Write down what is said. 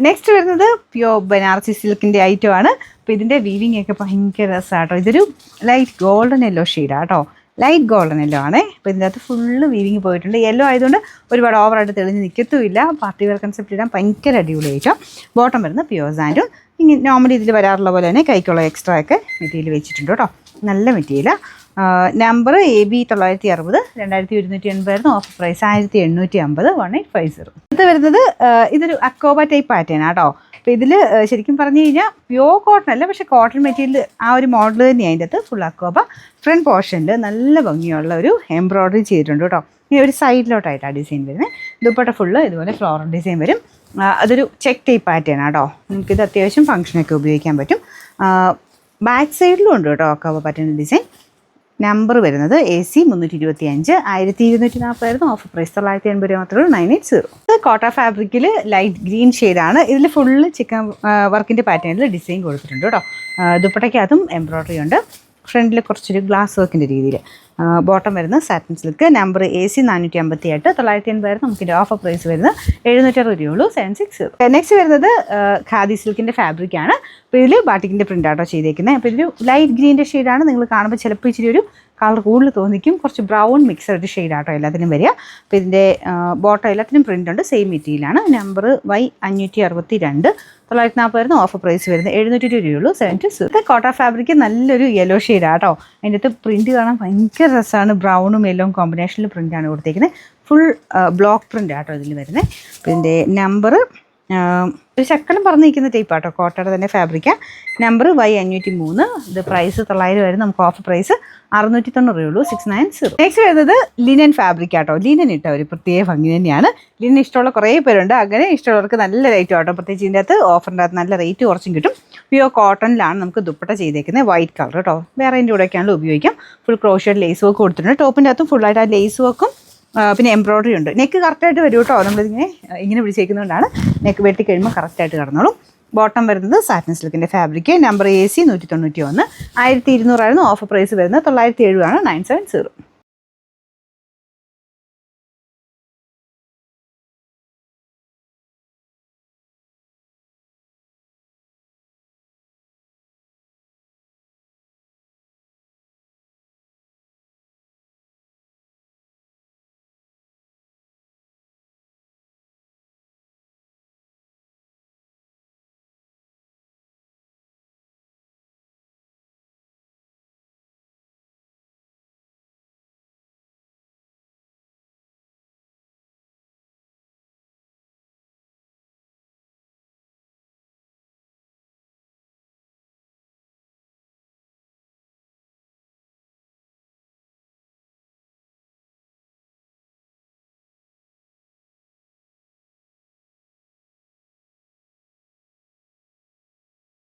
Next വരുന്നത് pure Banarasi സിൽക്കിൻ്റെ ഐറ്റമാണ്. അപ്പോൾ ഇതിൻ്റെ വീവിങ് ഒക്കെ ഭയങ്കര രസമാട്ടോ. ഇതൊരു ലൈറ്റ് ഗോൾഡൻ യെല്ലോ ഷെയ്ഡാണ് കേട്ടോ. ലൈറ്റ് ഗോൾഡൻ യെല്ലോ ആണേ. അപ്പോൾ ഇതിൻ്റെ അകത്ത് ഫുള്ള് വീവിങ് പോയിട്ടുണ്ട്. യെല്ലോ ആയതുകൊണ്ട് ഒരുപാട് ഓവറായിട്ട് തെളിഞ്ഞ് നിൽക്കത്തുമില്ല. പാർട്ടി വെയർ കൺസെപ്റ്റ് ഇടാൻ ഭയങ്കര അടിപൊളിയായിട്ടോ. ബോട്ടം വരുന്നത് പ്യോർ സാൻഡും. ഇങ്ങനെ നോർമലി ഇതിൽ വരാറുള്ള പോലെ തന്നെ കൈക്കുള്ള എക്സ്ട്രാ ഒക്കെ മെറ്റീരിയൽ വെച്ചിട്ടുണ്ട് കേട്ടോ. നല്ല മെറ്റീരിയലാണ്. നമ്പർ AB 960, 2180 ആയിരുന്നു. Offer price 1850, 1850. ഇത് വരുന്നത് ഇതൊരു അക്കോബ ടൈപ്പ് പാറ്റേൺ ആട്ടോ. അപ്പോൾ ഇതിൽ ശരിക്കും പറഞ്ഞു കഴിഞ്ഞാൽ പ്യോർ കോട്ടൺ അല്ല, പക്ഷേ കോട്ടൺ മെറ്റീരിയൽ ആ ഒരു മോഡൽ തന്നെയാണ്. അതിൻ്റെ അകത്ത് ഫുൾ അക്കോബ. ഫ്രണ്ട് പോർഷനിൽ നല്ല ഭംഗിയുള്ള ഒരു എംബ്രോയ്ഡറി ചെയ്തിട്ടുണ്ട് കേട്ടോ. ഇനി ഒരു സൈഡിലോട്ടായിട്ടാണ് ഡിസൈൻ വരുന്നത്. ദുപ്പട്ട ഫുള്ള് ഇതുപോലെ ഫ്ലോറൽ ഡിസൈൻ വരും. അതൊരു ചെക്ക് ടൈപ്പ് പാറ്റേൺ ആട്ടോ. നിങ്ങൾക്കിത് അത്യാവശ്യം ഫംഗ്ഷനൊക്കെ ഉപയോഗിക്കാൻ പറ്റും. ബാക്ക് സൈഡിലും ഉണ്ട് കേട്ടോ അക്കോബ പാറ്റേൺ ഡിസൈൻ. നമ്പർ വരുന്നത് AC 325, 1240 ആയിരുന്നു. ഓഫർ പ്രൈസ് 980 മാത്രമേ ഉള്ളൂ. 980. ഇത് കോട്ട ഫാബ്രിക്കിൽ ലൈറ്റ് ഗ്രീൻ ഷെയ്ഡാണ്. ഇതിൽ ഫുള്ള് ചിക്കൻ വർക്കിൻ്റെ പാറ്റേണിൽ ഡിസൈൻ കൊടുത്തിട്ടുണ്ട് കേട്ടോ. ദുപ്പട്ടയ്ക്കകത്തും എംബ്രോയ്ഡറി ഉണ്ട്. ഫ്രണ്ടിൽ കുറച്ചൊരു ഗ്ലാസ് വർക്കിൻ്റെ രീതിയിൽ. ബോട്ടം വരുന്നത് സാറ്റിൻ സിൽക്ക്. നമ്പർ AC 458, 980 ആയിരുന്നു. നമുക്കിൻ്റെ ഓഫർ പ്രൈസ് വരുന്നത് 760 രൂപയുള്ളൂ. 760. നെക്സ്റ്റ് വരുന്നത് ഖാദി സിൽക്കിൻ്റെ ഫാബ്രിക്കാണ്. അപ്പോൾ ഇതിൽ ബാട്ടിക്കിൻ്റെ പ്രിൻ്റ് ആട്ടോ ചെയ്തേക്കുന്നത്. അപ്പോൾ ഇതൊരു ലൈറ്റ് ഗ്രീൻ്റെ ഷെയ്ഡാണ്. നിങ്ങൾ കാണുമ്പോൾ ചിലപ്പോൾ ഇച്ചിരി ഒരു കളർ കൂടുതൽ തോന്നിക്കും. കുറച്ച് ബ്രൗൺ മിക്സഡ് ഷെയ്ഡാട്ടോ എല്ലാത്തിനും വരിക. അപ്പോൾ ഇതിൻ്റെ ബോട്ടം എല്ലാത്തിനും പ്രിൻ്റ് ഉണ്ട്. സെയിം മെറ്റീരിയലാണ്. നമ്പർ Y562, 940 ആയിരുന്നു. ഓഫർ പ്രൈസ് വരുന്നത് 720 രൂപയുള്ളൂ. 720. കോട്ട ഫാബ്രിക്ക് നല്ലൊരു യെല്ലോ ഷെയ്ഡാട്ടോ. അതിൻ്റെ അകത്ത് പ്രിൻറ്റ് കാണാൻ ഭയങ്കര രസമാണ്. ബ്രൗണും യെല്ലോയും കോമ്പിനേഷനിൽ പ്രിൻ്റാണ് കൊടുത്തേക്കുന്നത്. ഫുൾ ബ്ലോക്ക് പ്രിൻ്റ് ആട്ടോ ഇതിൽ വരുന്നത്. അപ്പോൾ ഇതിൻ്റെ നമ്പർ ഒരു ശക്കലം പറഞ്ഞിരിക്കുന്ന ടൈപ്പ് ആട്ടോ. കോട്ടയുടെ തന്നെ ഫാബ്രിക്കാണ്. Number Y503. ഇത് പ്രൈസ് 900 വരും. നമുക്ക് ഓഫർ പ്രൈസ് 690 രൂപയുള്ളൂ. 690. നെക്സ്റ്റ് വരുന്നത് ലിനൻ ഫാബ്രിക് ആട്ടോ. ലിനൻ ഇട്ട ഒരു പ്രത്യേക ഭംഗി തന്നെയാണ്. ലിനൻ ഇഷ്ടമുള്ള കുറേ പേരുണ്ട്. അങ്ങനെ ഇഷ്ടമുള്ളവർക്ക് നല്ല റേറ്റ് ആട്ടോ. പ്രത്യേകിച്ച് ഇതിൻ്റെ അകത്ത് ഓഫറിൻ്റെ അകത്ത് നല്ല റേറ്റ് കുറച്ചും കിട്ടും. പ്യോർ കോട്ടണിലാണ് നമുക്ക് ദുപ്പട്ട ചെയ്തേക്കുന്നത്. വൈറ്റ് കളർ കേട്ടോ. വേറെ അതിൻ്റെ കൂടെയൊക്കെയാണല്ലോ ഉപയോഗിക്കാം. ഫുൾ ക്രോഷ്യേഡ് ലേസ് വർക്ക് കൊടുത്തിട്ടുണ്ട്. ടോപ്പിൻ്റെ അകത്തും ഫുള്ളായിട്ട് ആ ലേസ് വർക്കും പിന്നെ എംബ്രോയ്ഡറി ഉണ്ട്. നെക്ക് കറക്റ്റായിട്ട് വരും കേട്ടോ. നമ്മളിങ്ങനെ പിടിച്ചേക്കുന്നതുകൊണ്ടാണ് നെക്ക് വെട്ടി കഴിയുമ്പോൾ കറക്റ്റായിട്ട് കിടന്നോളും. ബോട്ടം വരുന്നത് സാറ്റിൻ സിൽക്കിൻ്റെ ഫാബ്രിക്. നമ്പർ AC 191, 1200 ആയിരുന്നു. ഓഫർ പ്രൈസ് വരുന്നത് 970 ആണ്. 970.